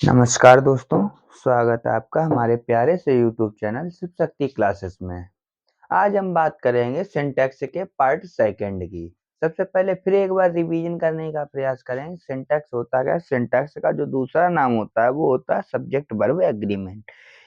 नमस्कार दोस्तों, स्वागत है आपका हमारे प्यारे से YouTube channel Shiv Shakti classes में। आज हम बात करेंगे सिंटैक्स के पार्ट सेकंड की। सबसे पहले फिर एक बार रिवीजन करने का प्रयास करें। सिंटैक्स होता क्या है? सिंटैक्स का जो दूसरा नाम होता है वो होता है सब्जेक्ट वर्ब एग्रीमेंट,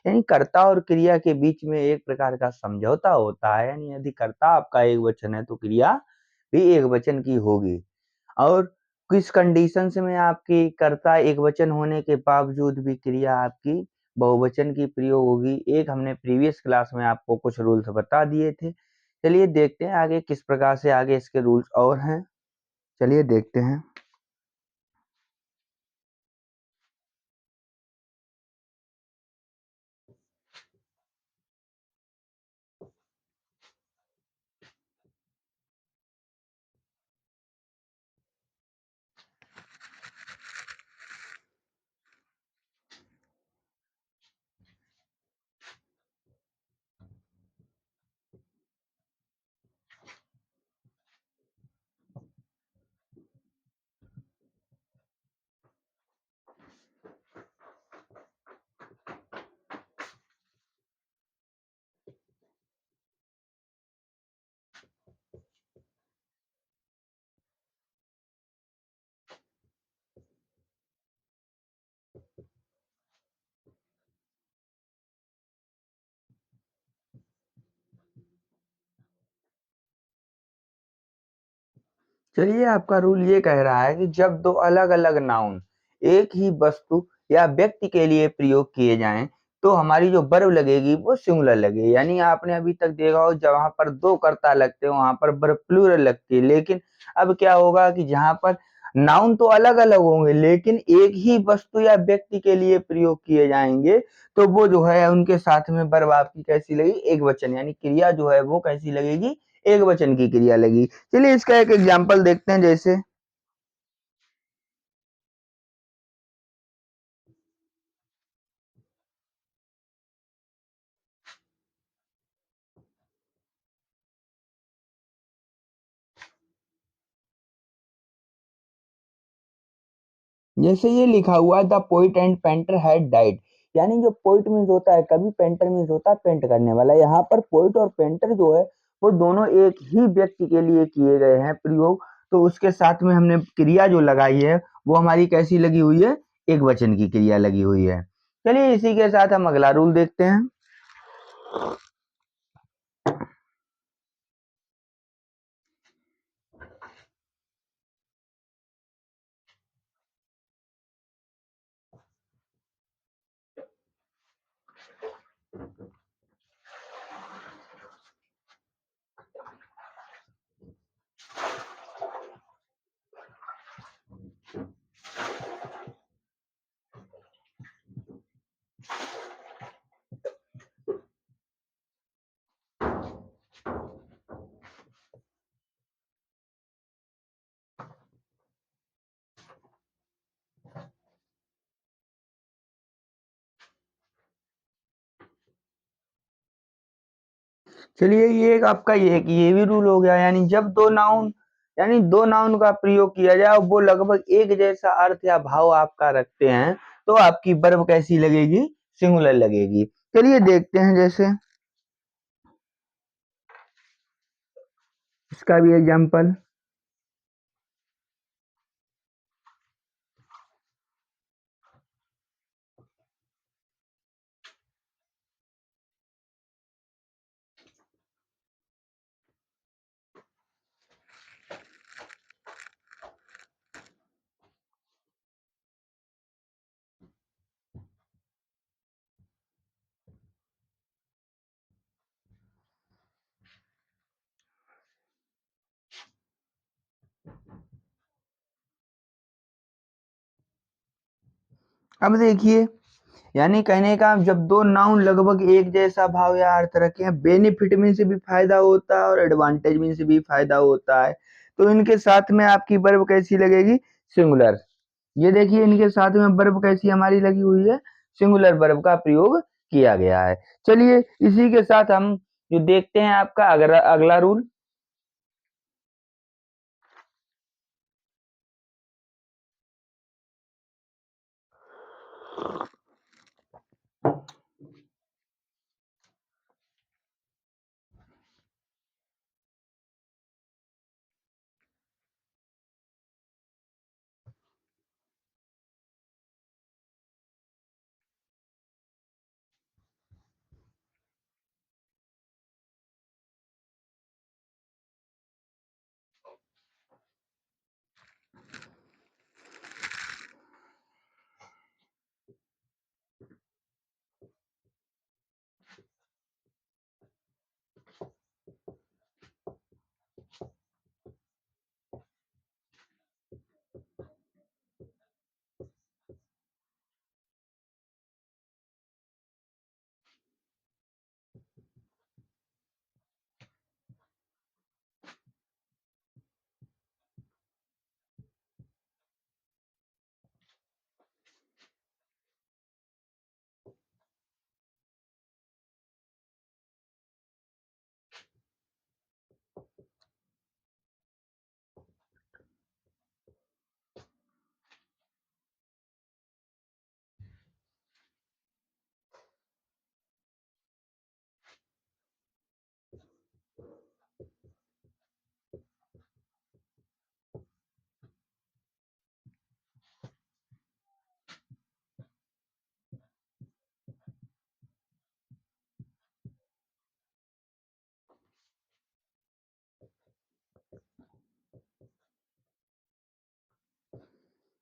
यानी कर्ता और क्रिया के बीच में एक प्रकार का समझौता होता है। यानी यदि कर्ता आपका एक वचन है तो क्रिया भी एक वचन की होगी। और किस कंडीशंस में आपकी कर्ता एकवचन होने के बावजूद भी क्रिया आपकी बहुवचन की प्रयोग होगी। एक हमने प्रीवियस क्लास में आपको कुछ रूल्स बता दिए थे। चलिए देखते हैं आगे किस प्रकार से आगे इसके रूल्स और हैं। चलिए देखते हैं। चलिए आपका रूल ये कह रहा है कि जब दो अलग अलग नाउन एक ही वस्तु या व्यक्ति के लिए प्रयोग किए जाएं तो हमारी जो वर्ब लगेगी वो सिंगुलर लगेगी। यानी आपने अभी तक देखा हो जहां पर दो कर्ता लगते हैं वहां पर वर्ब प्लूरल लगती है। लेकिन अब क्या होगा कि जहां पर नाउन तो अलग अलग होंगे लेकिन एक ही वस्तु या व्यक्ति के लिए प्रयोग किए जाएंगे तो वो जो है उनके साथ में वर्ब आपकी कैसी लगेगी? एक वचन, यानी क्रिया जो है वो कैसी लगेगी? एक वचन की क्रिया लगी। चलिए इसका एक एग्जांपल देखते हैं। जैसे ये लिखा हुआ है the poet and painter had died. यानी जो पोइट मीन्स होता है कभी, पेंटर मीन्स होता है पेंट करने वाला। यहाँ पर पोइट और पेंटर जो है वो दोनों एक ही व्यक्ति के लिए किए गए हैं प्रयोग। तो उसके साथ में हमने क्रिया जो लगाई है वो हमारी कैसी लगी हुई है? एक वचन की क्रिया लगी हुई है। चलिए इसी के साथ हम अगला रूल देखते हैं। चलिए ये एक आपका ये भी रूल हो गया। यानी जब दो नाउन का प्रयोग किया जाए और वो लगभग एक जैसा अर्थ या भाव आपका रखते हैं तो आपकी वर्ब कैसी लगेगी? सिंगुलर लगेगी। चलिए देखते हैं जैसे इसका भी एग्जांपल। अब देखिए, यानी कहने का जब दो नाउन लगभग एक जैसा भाव या अर्थ रखे हैं, बेनिफिट में से भी फायदा होता है और एडवांटेज में से भी फायदा होता है, तो इनके साथ में आपकी वर्ब कैसी लगेगी? सिंगुलर। ये देखिए इनके साथ में वर्ब कैसी हमारी लगी हुई है? सिंगुलर वर्ब का प्रयोग किया गया है। चलिए इसी के साथ हम जो देखते हैं आपका अगला अगला रूल।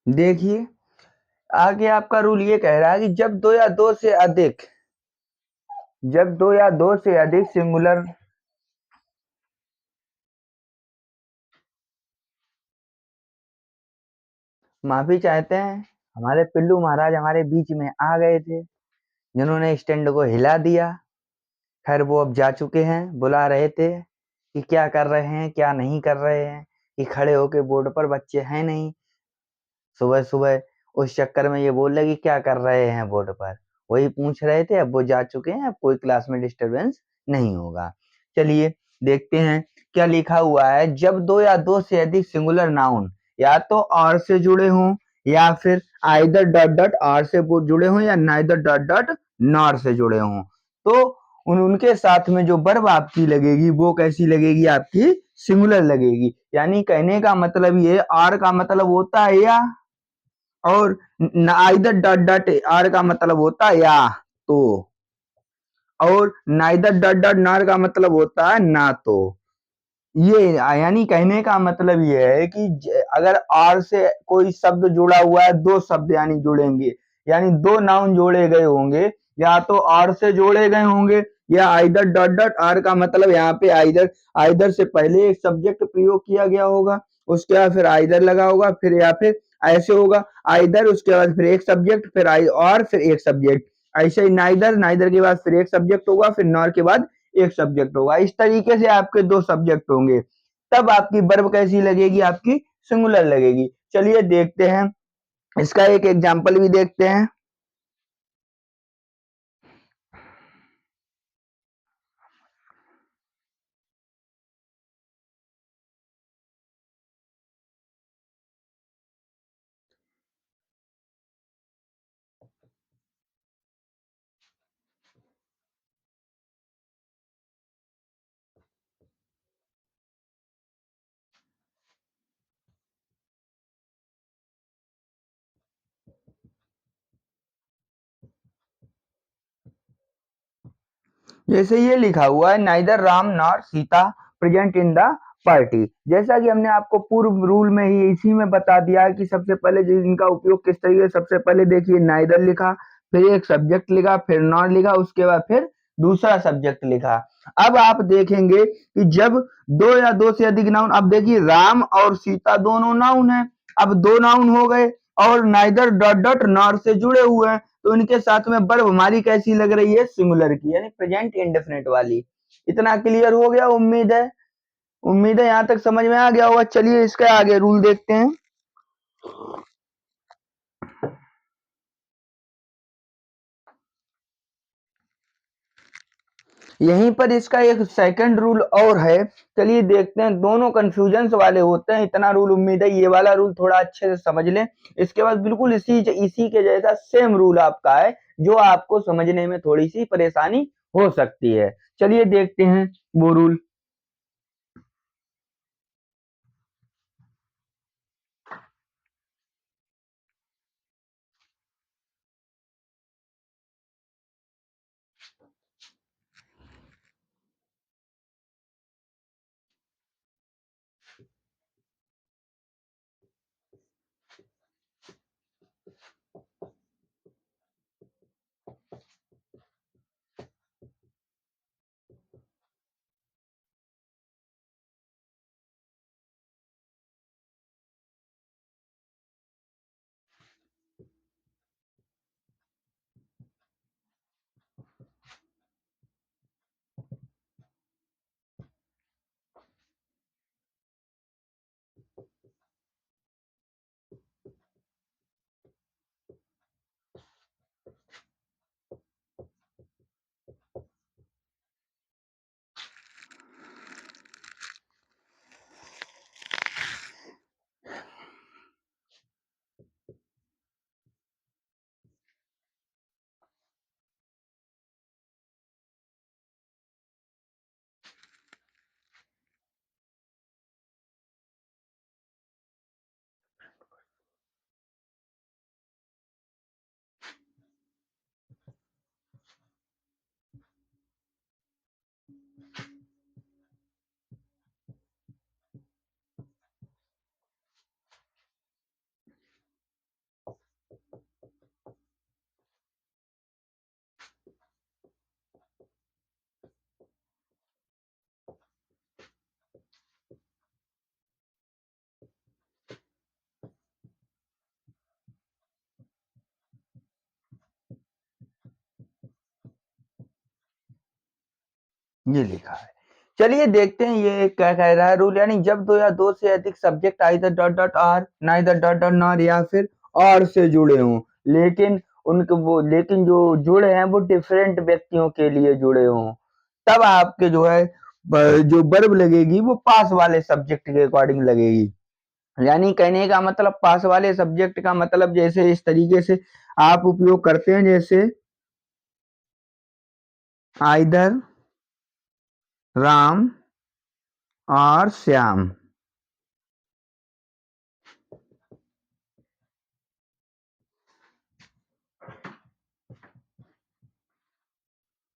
देखिए, आगे आपका रूल ये कह रहा है कि जब दो या दो से अधिक सिंगुलर, माफी चाहते हैं, हमारे पिल्लू महाराज हमारे बीच में आ गए थे, जिन्होंने स्टैंड को हिला दिया। खैर वो अब जा चुके हैं, बुला रहे थे कि क्या कर रहे हैं क्या नहीं कर रहे हैं, कि खड़े होके बोर्ड पर बच्चे हैं नहीं, सुबह सुबह उस चक्कर में ये बोल रहे कि क्या कर रहे हैं बोर्ड पर, वही पूछ रहे थे। अब वो जा चुके हैं, अब कोई क्लास में डिस्टरबेंस नहीं होगा। चलिए देखते हैं क्या लिखा हुआ है। जब दो या दो से अधिक सिंगुलर नाउन या तो और से जुड़े हों या फिर आइदर डॉट डॉट और से जुड़े हों या नाइदर डॉट डॉट नॉर से जुड़े हों, तो उनके साथ में जो वर्ब आपकी लगेगी वो कैसी लगेगी, आपकी सिंगुलर लगेगी। यानी कहने का मतलब ये, आर का मतलब होता है या, और नाइदर डॉट डॉट आर का मतलब होता है या तो, और नाइदर डॉट डॉट नॉर का मतलब होता है ना तो। ये यानी कहने का मतलब ये है कि अगर आर से कोई शब्द जुड़ा हुआ है, दो शब्द यानी जुड़ेंगे, यानी दो नाउन जोड़े गए होंगे, या तो आर से जोड़े गए होंगे या आइदर डॉट डॉट आर का मतलब यहाँ पे आइदर, आइदर से पहले एक सब्जेक्ट प्रयोग किया गया होगा, उसके बाद फिर आइदर लगा होगा, फिर या फिर ऐसे होगा आइदर उसके बाद फिर एक सब्जेक्ट, फिर आई और फिर एक सब्जेक्ट, ऐसे ही नाइदर, नाइदर के बाद फिर एक सब्जेक्ट होगा, फिर नॉर के बाद एक सब्जेक्ट होगा। इस तरीके से आपके दो सब्जेक्ट होंगे, तब आपकी वर्ब कैसी लगेगी, आपकी सिंगुलर लगेगी। चलिए देखते हैं, इसका एक एग्जाम्पल भी देखते हैं। जैसे ये लिखा हुआ है, neither Ram nor Sita present in the party. जैसा कि हमने आपको पूर्व रूल में ही इसी में बता दिया है कि सबसे पहले इनका उपयोग किस तरीके से, सबसे पहले देखिए नाइदर लिखा, फिर एक सब्जेक्ट लिखा, फिर नॉर लिखा, उसके बाद फिर दूसरा सब्जेक्ट लिखा। अब आप देखेंगे कि जब दो या दो से अधिक नाउन, अब देखिए राम और सीता दोनों नाउन है, अब दो नाउन हो गए और नाइदर डॉट डॉट नॉर से जुड़े हुए हैं, तो इनके साथ में वर्ब हमारी कैसी लग रही है, सिंगुलर की, यानी प्रेजेंट इंडेफिनिट वाली। इतना क्लियर हो गया, उम्मीद है यहाँ तक समझ में आ गया होगा। चलिए इसका आगे रूल देखते हैं। यहीं पर इसका एक सेकंड रूल और है, चलिए देखते हैं। दोनों कंफ्यूजन वाले होते हैं, इतना रूल उम्मीद है ये वाला रूल थोड़ा अच्छे से समझ लें। इसके बाद बिल्कुल इसी के जैसा सेम रूल आपका है, जो आपको समझने में थोड़ी सी परेशानी हो सकती है। चलिए देखते हैं वो रूल। ये लिखा है। चलिए देखते हैं ये क्या कह रहा है रूल, यानी जब दो या दो से अधिक subject either dot dot are neither dot dot nor या फिर और से जुड़े हों, लेकिन जो जुड़े हैं वो डिफरेंट व्यक्तियों के लिए जुड़े हों, तब आपके जो है जो वर्ब लगेगी वो पास वाले सब्जेक्ट के अकॉर्डिंग लगेगी। यानी कहने का मतलब पास वाले सब्जेक्ट का मतलब जैसे इस तरीके से आप उपयोग करते हैं, जैसे आइदर राम और श्याम।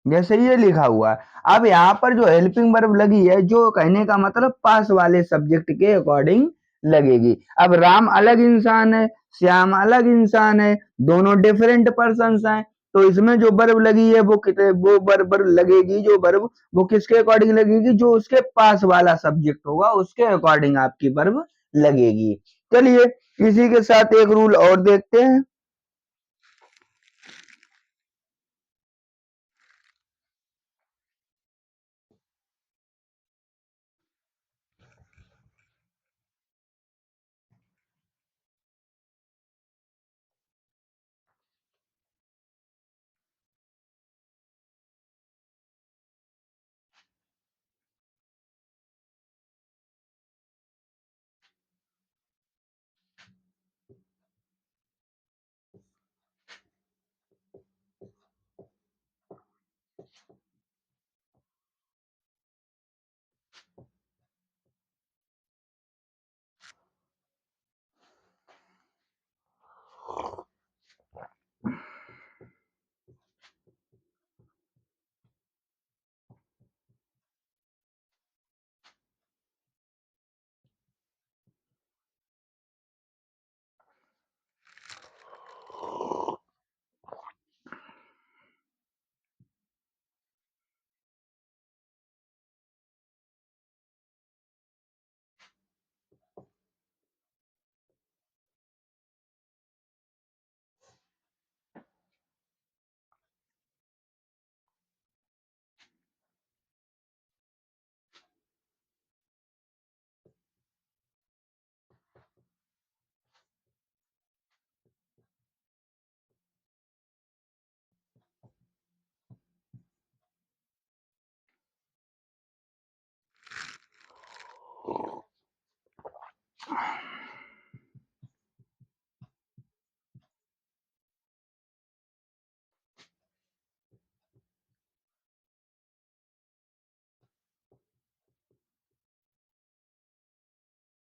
जैसे ये लिखा हुआ है। अब यहाँ पर जो हेल्पिंग वर्ब लगी है, जो कहने का मतलब पास वाले सब्जेक्ट के अकॉर्डिंग लगेगी। अब राम अलग इंसान है, श्याम अलग इंसान है, दोनों डिफरेंट पर्सन्स हैं, तो इसमें जो वर्ब लगी है वो वर्ब लगेगी, जो वर्ब वो किसके अकॉर्डिंग लगेगी, जो उसके पास वाला सब्जेक्ट होगा उसके अकॉर्डिंग आपकी वर्ब लगेगी। चलिए इसी के साथ एक रूल और देखते हैं।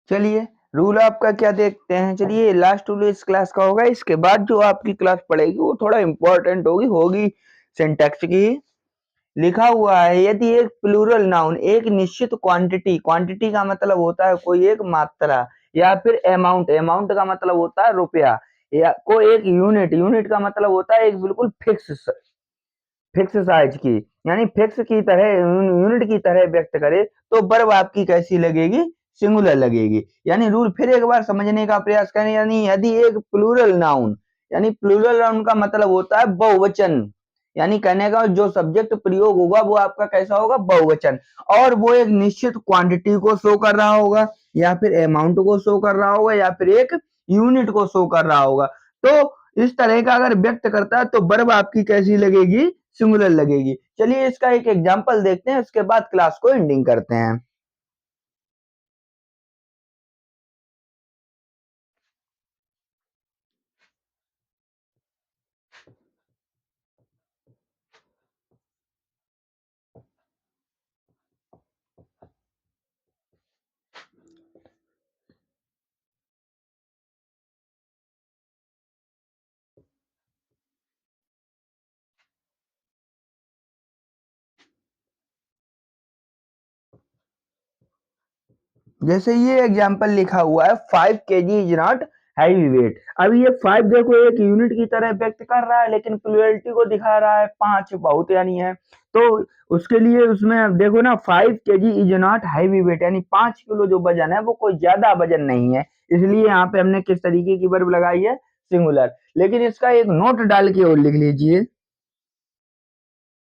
चलिए रूल आपका क्या देखते हैं। चलिए लास्ट रूल इस क्लास का होगा, इसके बाद जो आपकी क्लास पड़ेगी वो थोड़ा इंपॉर्टेंट होगी सिंटैक्स की। लिखा हुआ है यदि एक प्लूरल नाउन एक निश्चित क्वांटिटी, क्वांटिटी का मतलब होता है कोई एक मात्रा, या फिर अमाउंट, अमाउंट का मतलब होता है रुपया, या कोई एक यूनिट, यूनिट का मतलब होता है एक बिल्कुल फिक्स साइज की, यानी फिक्स की तरह यूनिट की तरह व्यक्त करे, तो वर्ब आपकी कैसी लगेगी, सिंगुलर लगेगी। यानी रूल फिर एक बार समझने का प्रयास करें, यानी यदि एक प्लूरल नाउन, यानी प्लूरल नाउन का मतलब होता है बहुवचन, यानी कहने का जो सब्जेक्ट प्रयोग होगा वो आपका कैसा होगा, बहुवचन, और वो एक निश्चित क्वांटिटी को शो कर रहा होगा, या फिर अमाउंट को शो कर रहा होगा, या फिर एक यूनिट को शो कर रहा होगा, तो इस तरह का अगर व्यक्त करता है तो वर्ब आपकी कैसी लगेगी, सिंगुलर लगेगी। चलिए इसका एक एग्जांपल देखते हैं, उसके बाद क्लास को एंडिंग करते हैं। जैसे ये एग्जांपल लिखा हुआ है 5 kg is not heavy weight. अब ये 5 देखो एक यूनिट की तरह व्यक्त कर रहा है, लेकिन प्लूरलिटी को दिखा रहा है 5 बहुत यानी है, तो उसके लिए उसमें अब देखो ना 5 kg is not heavy weight, यानी 5 किलो जो वजन है वो कोई ज्यादा वजन नहीं है, इसलिए यहाँ पे हमने किस तरीके की वर्ब लगाई है, सिंगुलर। लेकिन इसका एक नोट डाल के और लिख लीजिए,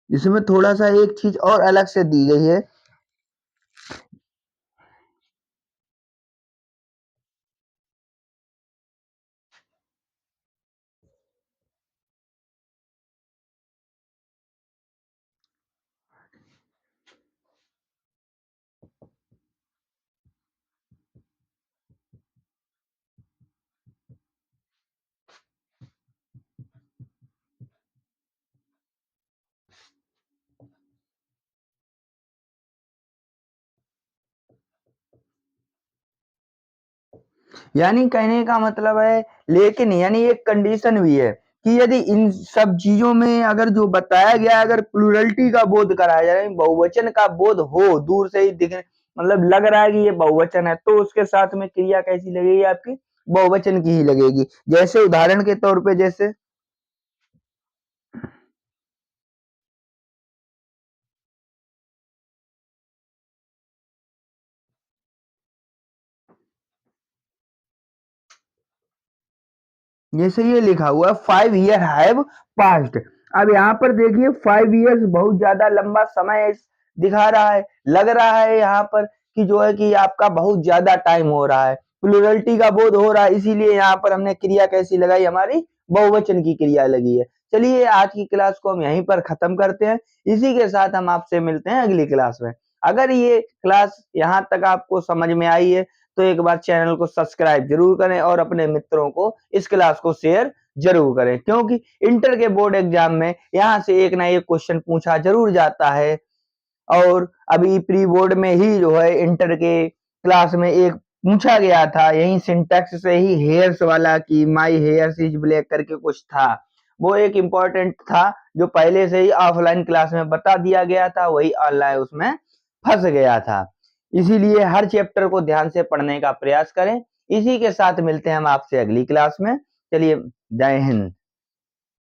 इसमें थोड़ा सा एक चीज और अलग से दी गई है। यानी कहने का मतलब है, लेकिन यानी एक कंडीशन भी है कि यदि इन सब चीजों में अगर जो बताया गया है, अगर प्लूरलिटी का बोध कराया जाए, बहुवचन का बोध हो, दूर से ही दिखने मतलब लग रहा है कि ये बहुवचन है, तो उसके साथ में क्रिया कैसी लगेगी आपकी? बहुवचन की ही लगेगी। जैसे उदाहरण के तौर पे, जैसे ये लिखा हुआ है 5 ईयर हैव पास्ड। अब यहाँ पर देखिए 5 ईयर्स बहुत ज्यादा लंबा समय दिखा रहा है, लग रहा है यहाँ पर कि जो है कि आपका बहुत ज्यादा टाइम हो रहा है, प्लूरलिटी का बोध हो रहा है, इसीलिए यहाँ पर हमने क्रिया कैसी लगाई, हमारी बहुवचन की क्रिया लगी है। चलिए आज की क्लास को हम यहीं पर खत्म करते हैं। इसी के साथ हम आपसे मिलते हैं अगली क्लास में। अगर ये क्लास यहाँ तक आपको समझ में आई है तो एक बार चैनल को सब्सक्राइब जरूर करें और अपने मित्रों को इस क्लास को शेयर जरूर करें, क्योंकि इंटर के बोर्ड एग्जाम में यहाँ से एक ना एक क्वेश्चन पूछा जरूर जाता है। और अभी प्री बोर्ड में ही जो है इंटर के क्लास में एक पूछा गया था, यही सिंटैक्स से ही, हेयर्स वाला, कि माई हेयर्स इज ब्लैक करके कुछ था। वो एक इम्पोर्टेंट था जो पहले से ही ऑफलाइन क्लास में बता दिया गया था, वही ऑनलाइन उसमें फंस गया था। इसीलिए हर चैप्टर को ध्यान से पढ़ने का प्रयास करें। इसी के साथ मिलते हैं हम आपसे अगली क्लास में। चलिए, जय हिंद।